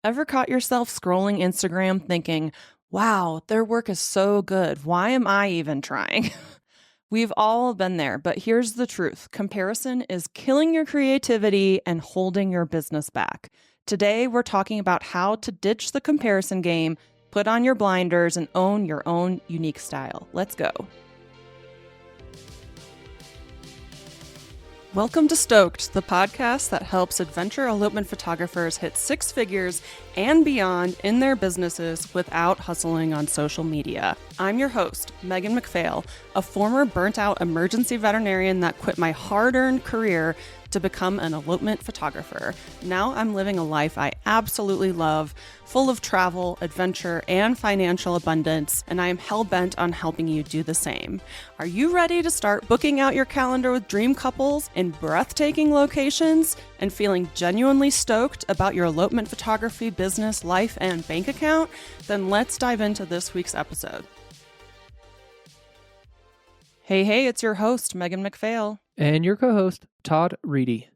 Ever caught yourself scrolling Instagram thinking, wow, their work is so good. Why am I even trying? We've all been there, but here's the truth. Comparison is killing your creativity and holding your business back. Today, we're talking about how to ditch the comparison game, put on your blinders, and own your own unique style. Let's go. Welcome to Stoked, the podcast that helps adventure elopement photographers hit six figures and beyond in their businesses without hustling on social media. I'm your host, Megan McPhail, a former burnt-out emergency veterinarian that quit my hard-earned career to become an elopement photographer. Now I'm living a life I absolutely love, full of travel, adventure, and financial abundance, and I am hell-bent on helping you do the same. Are you ready to start booking out your calendar with dream couples in breathtaking locations and feeling genuinely stoked about your elopement photography business, life, and bank account? Then let's dive into this week's episode. Hey, it's your host, Megan McPhail. And your co-host, Todd Reedy.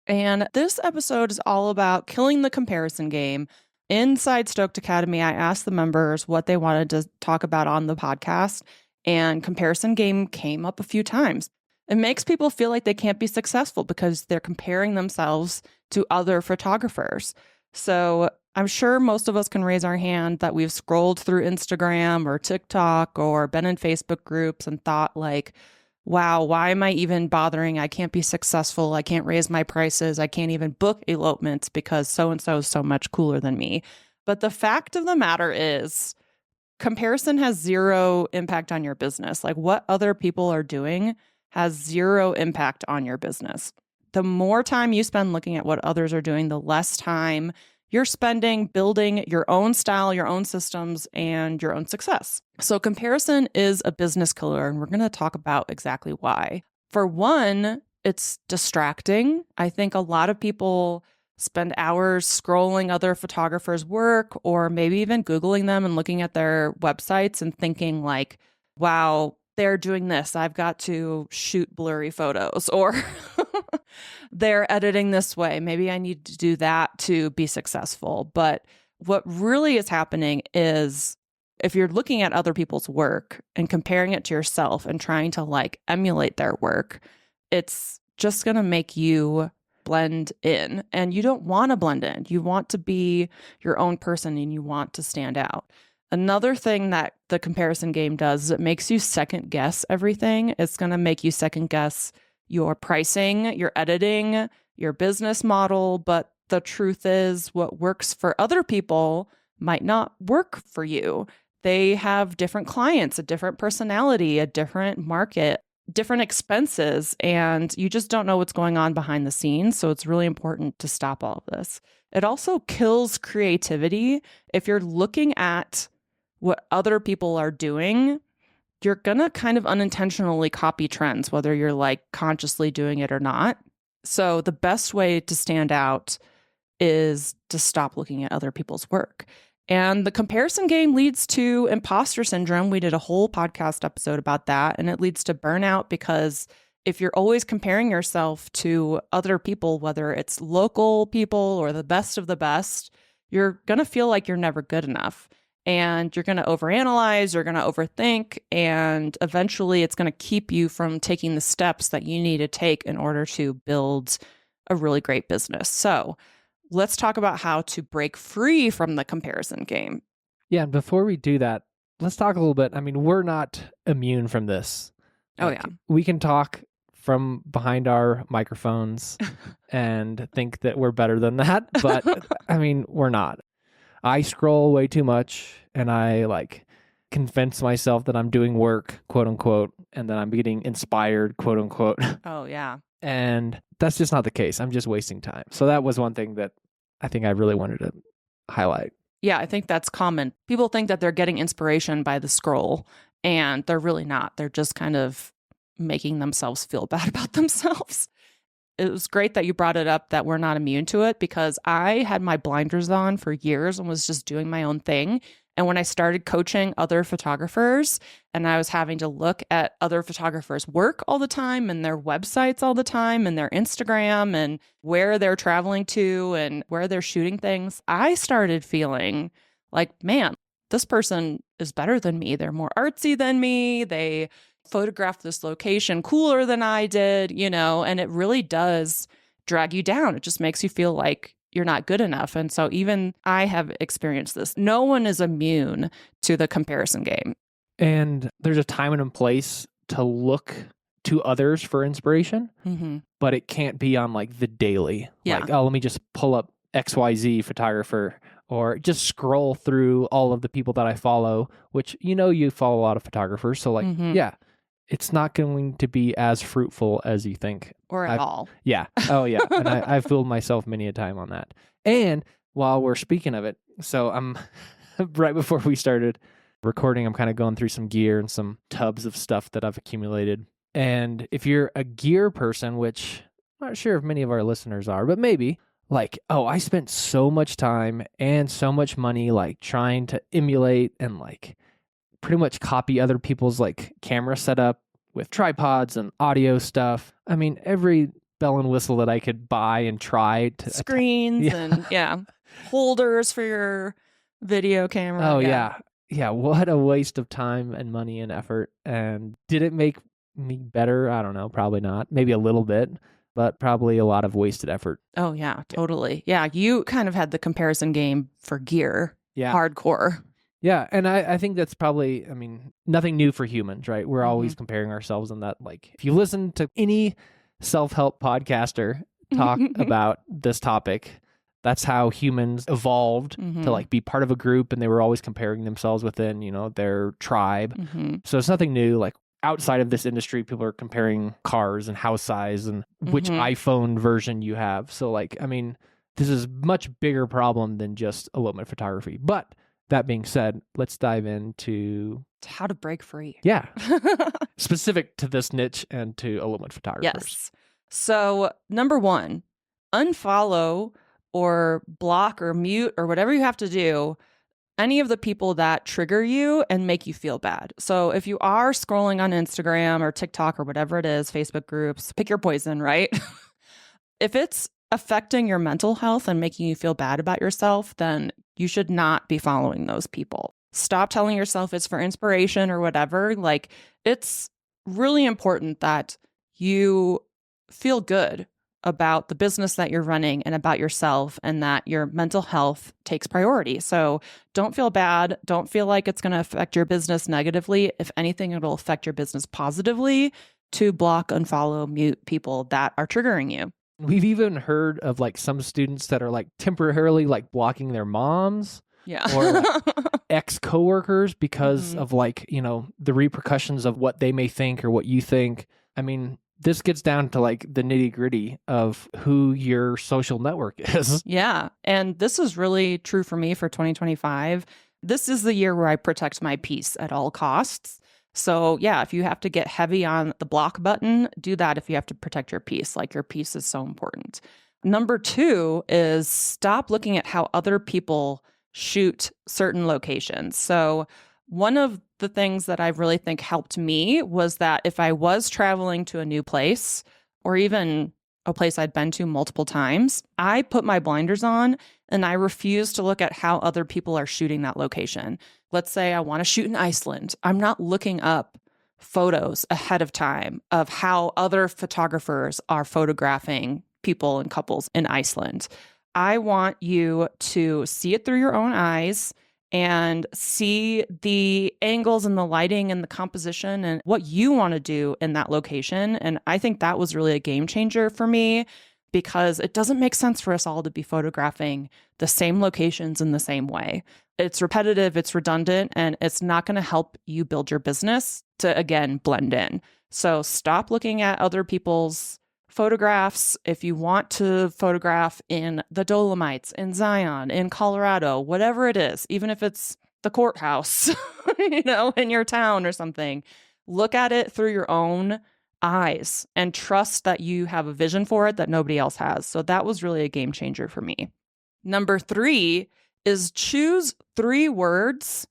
And this episode is all about killing the comparison game. Inside Stoked Academy, I asked the members what they wanted to talk about on the podcast, and comparison game came up a few times. It makes people feel like they can't be successful because they're comparing themselves to other photographers. So I'm sure most of us can raise our hand that we've scrolled through Instagram or TikTok or been in Facebook groups and thought like, wow, why am I even bothering? I can't be successful. I can't raise my prices. I can't even book elopements because so-and-so is so much cooler than me. But the fact of the matter is, comparison has zero impact on your business. Like what other people are doing has zero impact on your business. The more time you spend looking at what others are doing, the less time you're spending building your own style, your own systems, and your own success. So comparison is a business killer, and we're going to talk about exactly why. For one, it's distracting. I think a lot of people spend hours scrolling other photographers' work or maybe even Googling them and looking at their websites and thinking like, wow, they're doing this. I've got to shoot blurry photos, or they're editing this way. Maybe I need to do that to be successful. But what really is happening is if you're looking at other people's work and comparing it to yourself and trying to like emulate their work, it's just going to make you blend in. And you don't want to blend in. You want to be your own person and you want to stand out. Another thing that the comparison game does is it makes you second guess everything. It's going to make you second guess your pricing, your editing, your business model. But the truth is, what works for other people might not work for you. They have different clients, a different personality, a different market, different expenses, and you just don't know what's going on behind the scenes. So it's really important to stop all of this. It also kills creativity. If you're looking at what other people are doing, you're going to kind of unintentionally copy trends, whether you're like consciously doing it or not. So the best way to stand out is to stop looking at other people's work. And the comparison game leads to imposter syndrome. We did a whole podcast episode about that. And it leads to burnout because if you're always comparing yourself to other people, whether it's local people or the best of the best, you're going to feel like you're never good enough. And you're going to overanalyze, you're going to overthink, and eventually it's going to keep you from taking the steps that you need to take in order to build a really great business. So let's talk about how to break free from the comparison game. Yeah, and before we do that, let's talk a little bit. I mean, we're not immune from this. We can talk from behind our microphones and think that we're better than that, but I mean, we're not. I scroll way too much and I like convince myself that I'm doing work, quote unquote, and that I'm getting inspired, quote unquote. Oh, yeah. And that's just not the case. I'm just wasting time. So that was one thing that I think I really wanted to highlight. Yeah, I think that's common. People think that they're getting inspiration by the scroll, and they're really not. They're just kind of making themselves feel bad about themselves. it was great that you brought it up that we're not immune to it, because I had my blinders on for years and was just doing my own thing. And when I started coaching other photographers and I was having to look at other photographers' work all the time and their websites all the time and their Instagram and where they're traveling to and where they're shooting things, I started feeling like, man, this person is better than me. They're more artsy than me. They photographed this location cooler than I did, and it really does drag you down. It just makes you feel like you're not good enough. And so even I have experienced this. No one is immune to the comparison game. And there's a time and a place to look to others for inspiration, but it can't be on like the daily. Yeah. Like, oh, let me just pull up XYZ photographer, or just scroll through all of the people that I follow, which, you follow a lot of photographers. So like, yeah, it's not going to be as fruitful as you think. Or at all. Yeah. Oh, yeah. And I've fooled myself many a time on that. And while we're speaking of it, so I'm right before we started recording, I'm kind of going through some gear and some tubs of stuff that I've accumulated. And if you're a gear person, which I'm not sure if many of our listeners are, but maybe, like, oh, I spent so much time and so much money like trying to emulate and like pretty much copy other people's like camera setup with tripods and audio stuff. I mean, every bell and whistle that I could buy and try to screens and holders for your video camera. Oh yeah. What a waste of time and money and effort. And did it make me better? I don't know. Probably not. Maybe a little bit, but probably a lot of wasted effort. Oh yeah, totally. Yeah. You kind of had the comparison game for gear. Yeah. Hardcore. Yeah, and I think that's probably, nothing new for humans, right? We're always comparing ourselves, and that, like, if you listen to any self-help podcaster talk about this topic, that's how humans evolved to, like, be part of a group, and they were always comparing themselves within, their tribe. So it's nothing new. Like, outside of this industry, people are comparing cars and house size and which iPhone version you have. So, like, this is a much bigger problem than just elopement photography. But that being said, let's dive into how to break free. Yeah. Specific to this niche and to elopement photographers. Yes. So, number 1, unfollow or block or mute or whatever you have to do any of the people that trigger you and make you feel bad. So, if you are scrolling on Instagram or TikTok or whatever it is, Facebook groups, pick your poison, right? If it's affecting your mental health and making you feel bad about yourself, then you should not be following those people. Stop telling yourself it's for inspiration or whatever. Like, it's really important that you feel good about the business that you're running and about yourself, and that your mental health takes priority. So don't feel bad. Don't feel like it's going to affect your business negatively. If anything, it'll affect your business positively to block, unfollow, mute people that are triggering you. We've even heard of like some students that are like temporarily like blocking their moms or like ex-coworkers because of like, the repercussions of what they may think or what you think. This gets down to like the nitty-gritty of who your social network is. Yeah. And this is really true for me for 2025. This is the year where I protect my peace at all costs. So yeah, if you have to get heavy on the block button, do that if you have to protect your peace. Like, your peace is so important. Number 2 is stop looking at how other people shoot certain locations. So one of the things that I really think helped me was that if I was traveling to a new place, or even a place I'd been to multiple times, I put my blinders on and I refuse to look at how other people are shooting that location. Let's say I want to shoot in Iceland. I'm not looking up photos ahead of time of how other photographers are photographing people and couples in Iceland. I want you to see it through your own eyes and see the angles and the lighting and the composition and what you want to do in that location. And I think that was really a game changer for me, because it doesn't make sense for us all to be photographing the same locations in the same way. It's repetitive, it's redundant, and it's not going to help you build your business to, again, blend in. So stop looking at other people's photographs. If you want to photograph in the Dolomites, in Zion, in Colorado, whatever it is, even if it's the courthouse, in your town or something, look at it through your own eyes and trust that you have a vision for it that nobody else has. So that was really a game changer for me. Number 3 is choose 3 words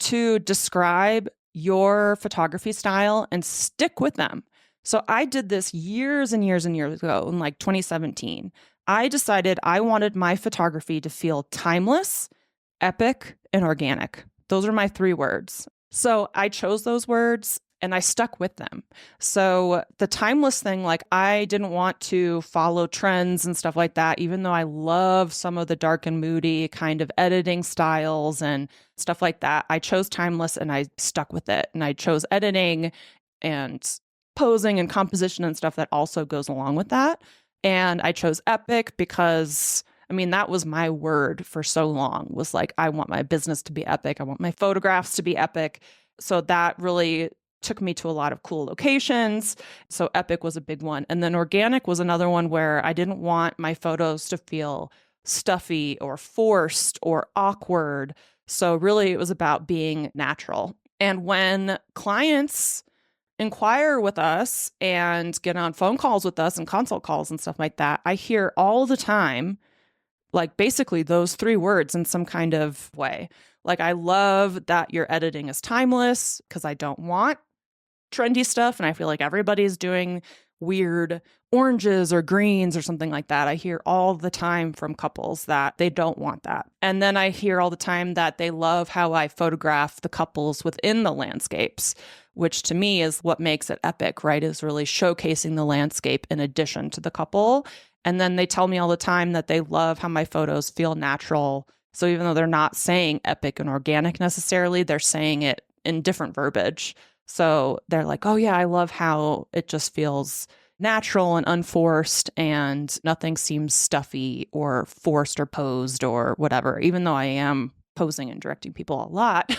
to describe your photography style and stick with them. So I did this years and years and years ago in like 2017. I decided I wanted my photography to feel timeless, epic, and organic. Those are my 3 words. So I chose those words and I stuck with them. So the timeless thing, like I didn't want to follow trends and stuff like that, even though I love some of the dark and moody kind of editing styles and stuff like that. I chose timeless and I stuck with it. And I chose editing and posing and composition and stuff that also goes along with that. And I chose epic because, I mean, that was my word for so long, was like, I want my business to be epic. I want my photographs to be epic. So that really took me to a lot of cool locations. So epic was a big one. And then organic was another one where I didn't want my photos to feel stuffy or forced or awkward. So really it was about being natural. And when clients inquire with us and get on phone calls with us and consult calls and stuff like that, I hear all the time, like basically those 3 words in some kind of way. Like, I love that your editing is timeless because I don't want trendy stuff. And I feel like everybody's doing weird oranges or greens or something like that. I hear all the time from couples that they don't want that. And then I hear all the time that they love how I photograph the couples within the landscapes, which to me is what makes it epic, right? Is really showcasing the landscape in addition to the couple. And then they tell me all the time that they love how my photos feel natural. So even though they're not saying epic and organic necessarily, they're saying it in different verbiage. So they're like, oh yeah, I love how it just feels natural and unforced and nothing seems stuffy or forced or posed or whatever. Even though I am posing and directing people a lot,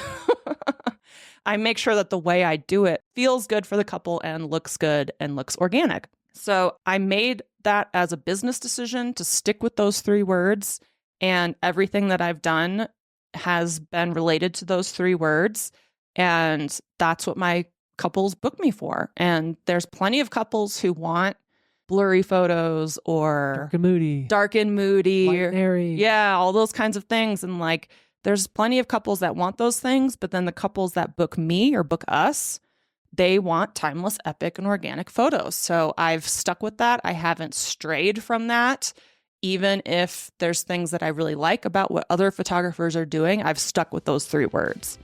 I make sure that the way I do it feels good for the couple and looks good and looks organic. So I made that as a business decision to stick with those 3 words. And everything that I've done has been related to those 3 words. And that's what my couples book me for. And there's plenty of couples who want blurry photos or dark and moody, light and airy. Yeah, all those kinds of things. And like, there's plenty of couples that want those things, but then the couples that book me or book us, they want timeless, epic, and organic photos. So I've stuck with that. I haven't strayed from that. Even if there's things that I really like about what other photographers are doing, I've stuck with those 3 words.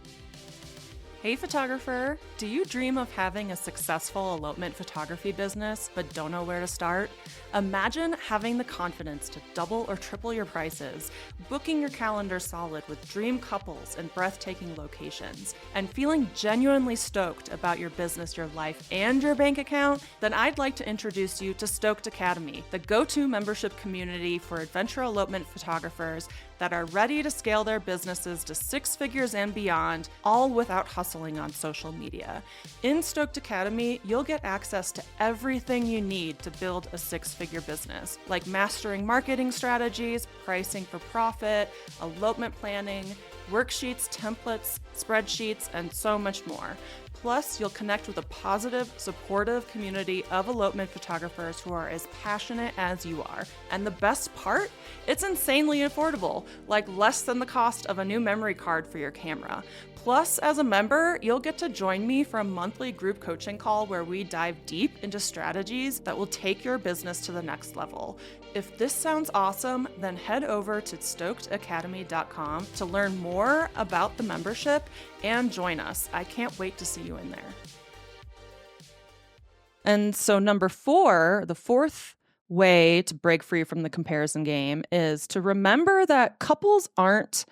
Hey photographer, do you dream of having a successful elopement photography business but don't know where to start? Imagine having the confidence to double or triple your prices, booking your calendar solid with dream couples and breathtaking locations, and feeling genuinely stoked about your business, your life, and your bank account? Then I'd like to introduce you to STOKED Academy, the go-to membership community for adventure elopement photographers that are ready to scale their businesses to 6 figures and beyond, all without hustling on social media. In STOKED Academy, you'll get access to everything you need to build a 6-figure business, like mastering marketing strategies, pricing for profit, elopement planning, worksheets, templates, spreadsheets, and so much more. Plus, you'll connect with a positive, supportive community of elopement photographers who are as passionate as you are. And the best part? It's insanely affordable, like less than the cost of a new memory card for your camera. Plus, as a member, you'll get to join me for a monthly group coaching call where we dive deep into strategies that will take your business to the next level. If this sounds awesome, then head over to stokedacademy.com to learn more about the membership and join us. I can't wait to see you in there. And so number 4, the 4th way to break free from the comparison game is to remember that couples aren't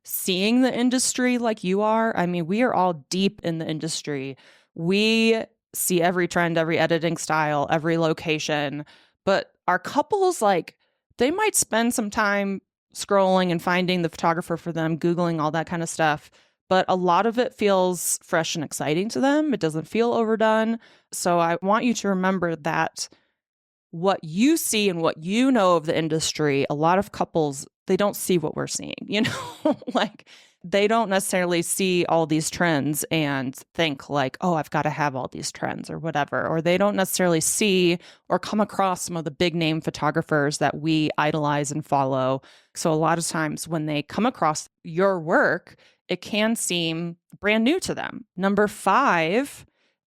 seeing the industry like you are. I mean, we are all deep in the industry. We see every trend, every editing style, every location, but our couples, like, they might spend some time scrolling and finding the photographer for them, Googling all that kind of stuff. But a lot of it feels fresh and exciting to them. It doesn't feel overdone. So I want you to remember that what you see and what you know of the industry, a lot of couples, they don't see what we're seeing, you know, like they don't necessarily see all these trends and think like, oh, I've got to have all these trends or whatever. Or they don't necessarily see or come across some of the big name photographers that we idolize and follow. So a lot of times when they come across your work, it can seem brand new to them. Number 5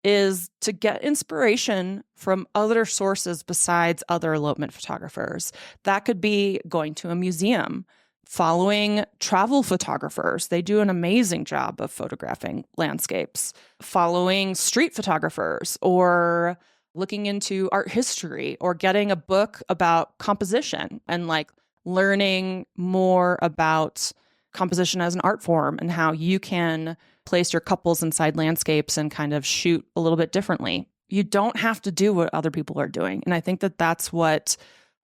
is to get inspiration from other sources besides other elopement photographers. That could be going to a museum, following travel photographers. They do an amazing job of photographing landscapes, following street photographers, or looking into art history, or getting a book about composition and like learning more about composition as an art form and how you can place your couples inside landscapes and kind of shoot a little bit differently. You don't have to do what other people are doing. And I think that that's what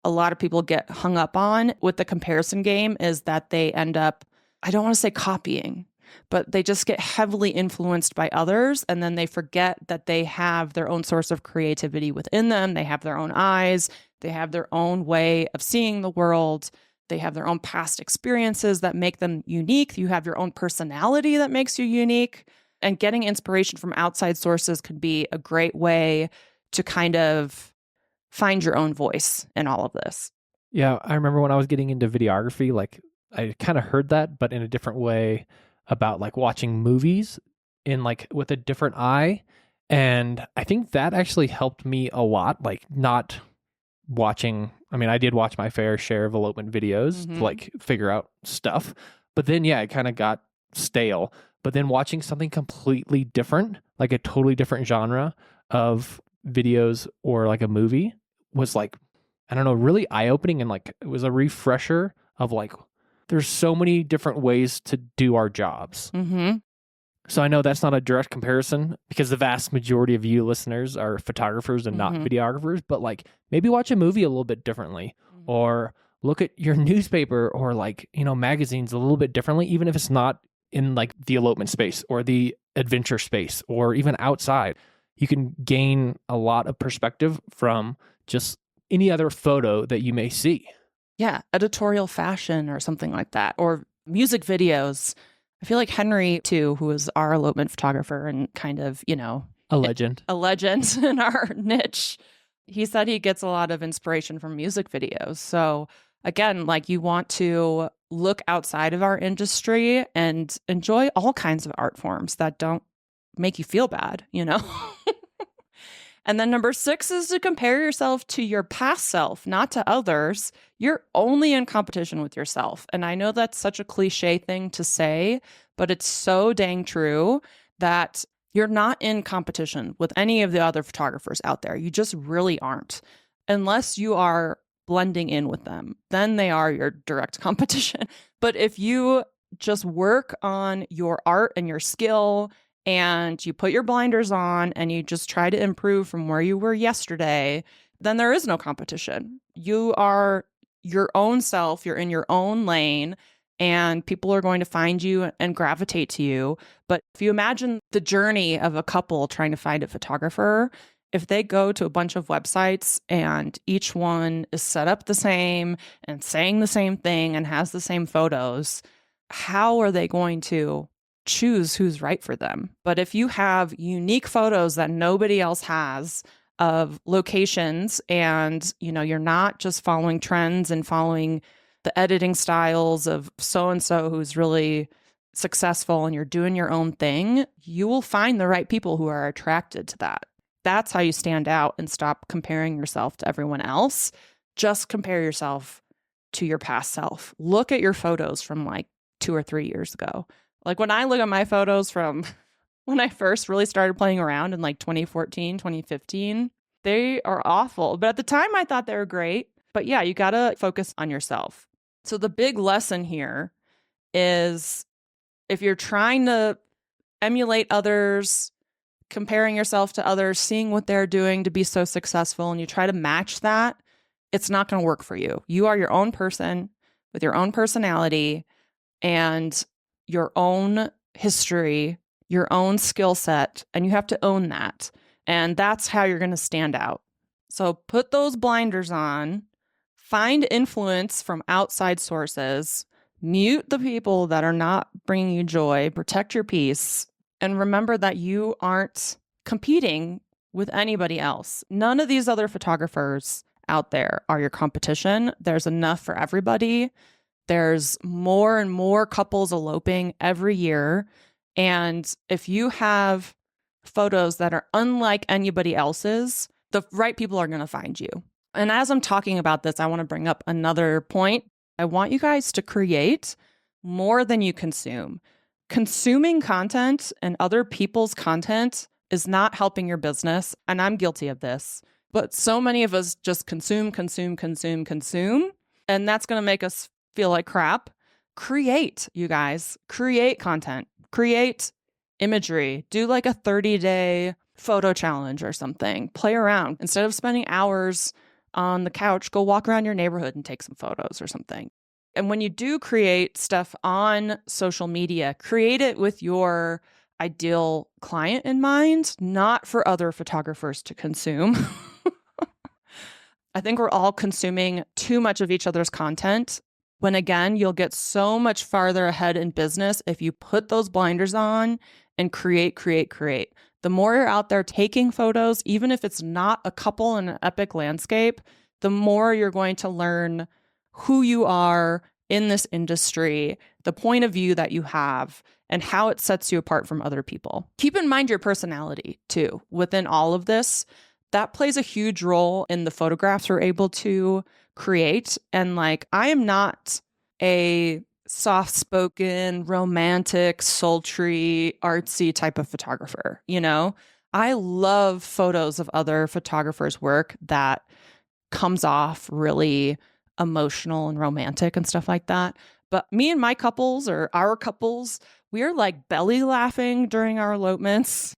a lot of people get hung up on with the comparison game, is that they end up, I don't want to say copying, but they just get heavily influenced by others. And then they forget that they have their own source of creativity within them. They have their own eyes. They have their own way of seeing the world. They have their own past experiences that make them unique. You have your own personality that makes you unique. And getting inspiration from outside sources could be a great way to kind of find your own voice in all of this. Yeah, I remember when I was getting into videography, like I kind of heard that, but in a different way, about like watching movies in like with a different eye. And I think that actually helped me a lot, like not watching, I mean, I did watch my fair share of elopement videos to like figure out stuff, but then yeah, it kind of got stale. But then watching something completely different, like a totally different genre of videos or like a movie, was like, I don't know, really eye-opening, and like it was a refresher of like, there's so many different ways to do our jobs. So I know that's not a direct comparison because the vast majority of you listeners are photographers and not videographers, but like maybe watch a movie a little bit differently, or look at your newspaper or like, you know, magazines a little bit differently, even if it's not in like the elopement space or the adventure space or even outside. You can gain a lot of perspective from just any other photo that you may see. Yeah, editorial fashion or something like that, or music videos. I feel like Henry, too, who is our elopement photographer and kind of, you know, a legend in our niche, he said he gets a lot of inspiration from music videos. So again, like, you want to look outside of our industry and enjoy all kinds of art forms that don't make you feel bad, you know? And then number 6 is to compare yourself to your past self, not to others. You're only in competition with yourself. And I know that's such a cliche thing to say, but it's so dang true that you're not in competition with any of the other photographers out there. You just really aren't. Unless you are blending in with them, then they are your direct competition. But if you just work on your art and your skill, and you put your blinders on and you just try to improve from where you were yesterday, then there is no competition. You are your own self, you're in your own lane, and people are going to find you and gravitate to you. But if you imagine the journey of a couple trying to find a photographer, if they go to a bunch of websites and each one is set up the same and saying the same thing and has the same photos, how are they going to choose who's right for them? But if you have unique photos that nobody else has of locations, and you know, you're not just following trends and following the editing styles of so and so who's really successful, and you're doing your own thing, you will find the right people who are attracted to that. That's how you stand out and stop comparing yourself to everyone else. Just compare yourself to your past self. Look at your photos from like 2 or 3 years ago. Like, when I look at my photos from when I first really started playing around in like 2014, 2015, they are awful. But at the time, I thought they were great. But yeah, you got to focus on yourself. So the big lesson here is, if you're trying to emulate others, comparing yourself to others, seeing what they're doing to be so successful, and you try to match that, it's not going to work for you. You are your own person with your own personality and your own history, your own skill set, and you have to own that. And that's how you're going to stand out. So put those blinders on, find influence from outside sources, Mute the people that are not bringing you joy, protect your peace, and remember that you aren't competing with anybody else. None of these other photographers out there are your competition. There's enough for everybody. There's more and more couples eloping every year. And if you have photos that are unlike anybody else's, the right people are going to find you. And as I'm talking about this, I want to bring up another point. I want you guys to create more than you consume. Consuming content and other people's content is not helping your business. And I'm guilty of this. But so many of us just consume. And that's going to make us feel like crap. Create, you guys. Create content. Create imagery. Do like a 30-day photo challenge or something. Play around. Instead of spending hours on the couch, go walk around your neighborhood and take some photos or something. And when you do create stuff on social media, create it with your ideal client in mind, not for other photographers to consume. I think we're all consuming too much of each other's content. When again, you'll get so much farther ahead in business if you put those blinders on and create. The more you're out there taking photos, even if it's not a couple in an epic landscape, the more you're going to learn who you are in this industry, the point of view that you have, and how it sets you apart from other people. Keep in mind your personality too within all of this. That plays a huge role in the photographs we're able to create. And like, I am not a soft-spoken, romantic, sultry, artsy type of photographer. You know, I love photos of other photographers' work that comes off really emotional and romantic and stuff like that. But me and my couples, or our couples, we are like belly laughing during our elopements.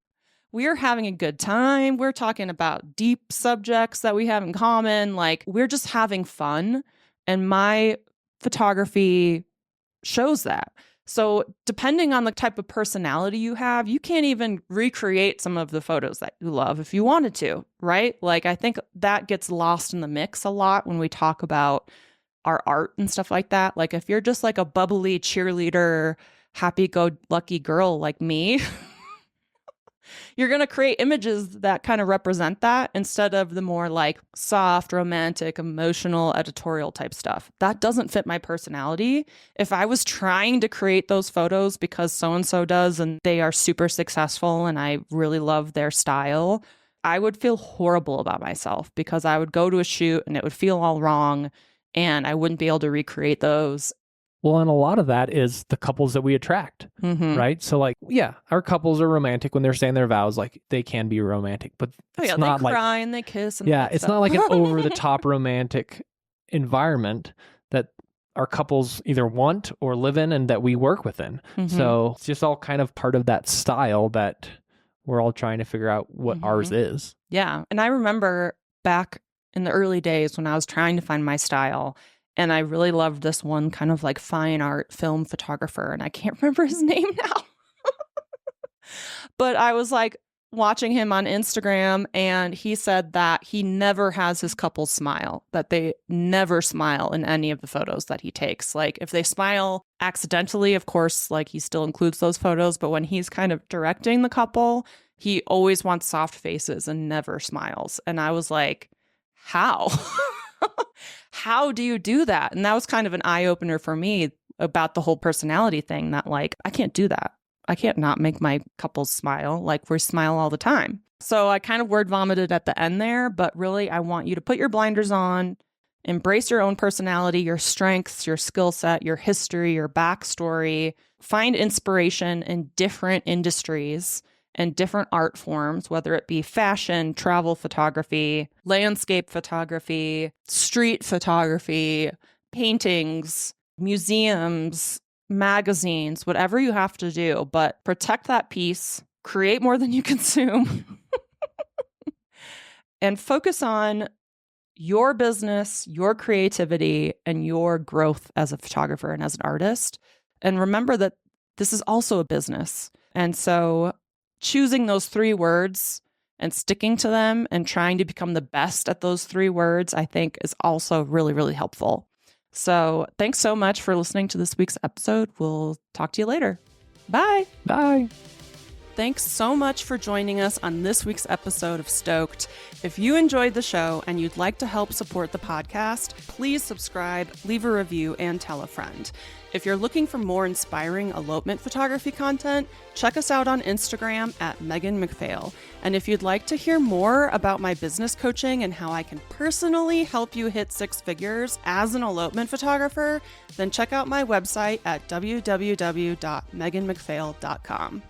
We are having a good time. We're talking about deep subjects that we have in common. Like, we're just having fun. And my photography shows that. So depending on the type of personality you have, you can't even recreate some of the photos that you love if you wanted to, right? Like, I think that gets lost in the mix a lot when we talk about our art and stuff like that. Like, if you're just like a bubbly cheerleader, happy-go-lucky girl like me, you're going to create images that kind of represent that instead of the more like soft, romantic, emotional, editorial type stuff. That doesn't fit my personality. If I was trying to create those photos because so-and-so does and they are super successful and I really love their style, I would feel horrible about myself because I would go to a shoot and it would feel all wrong and I wouldn't be able to recreate those. Well, and a lot of that is the couples that we attract, right? So like, yeah, our couples are romantic when they're saying their vows, like they can be romantic, but it's not they cry and they kiss. And it's not like an over-the-top romantic environment that our couples either want or live in and that we work within. So it's just all kind of part of that style that we're all trying to figure out what ours is. Yeah. And I remember back in the early days when I was trying to find my style, and I really loved this one kind of like fine art film photographer. And I can't remember his name now. But I was like watching him on Instagram and he said that he never has his couple smile, that they never smile in any of the photos that he takes. Like if they smile accidentally, of course, like he still includes those photos. But when he's kind of directing the couple, he always wants soft faces and never smiles. And I was like, how? How do you do that? And that was kind of an eye-opener for me about the whole personality thing, that like, I can't do that. I can't not make my couples smile. Like, we smile all the time. So I kind of word vomited at the end there, but really I want you to put your blinders on, embrace your own personality, your strengths, your skill set, your history, your backstory, find inspiration in different industries and different art forms, whether it be fashion, travel photography, landscape photography, street photography, paintings, museums, magazines, whatever you have to do, but protect that piece, create more than you consume, and focus on your business, your creativity, and your growth as a photographer and as an artist. And remember that this is also a business. And so choosing those 3 words and sticking to them and trying to become the best at those 3 words, I think is also really, really helpful. So thanks so much for listening to this week's episode. We'll talk to you later. Bye. Bye. Thanks so much for joining us on this week's episode of Stoked. If you enjoyed the show and you'd like to help support the podcast, please subscribe, leave a review, and tell a friend. If you're looking for more inspiring elopement photography content, check us out on Instagram at Megan McPhail. And if you'd like to hear more about my business coaching and how I can personally help you hit 6 figures as an elopement photographer, then check out my website at www.meganmcphail.com.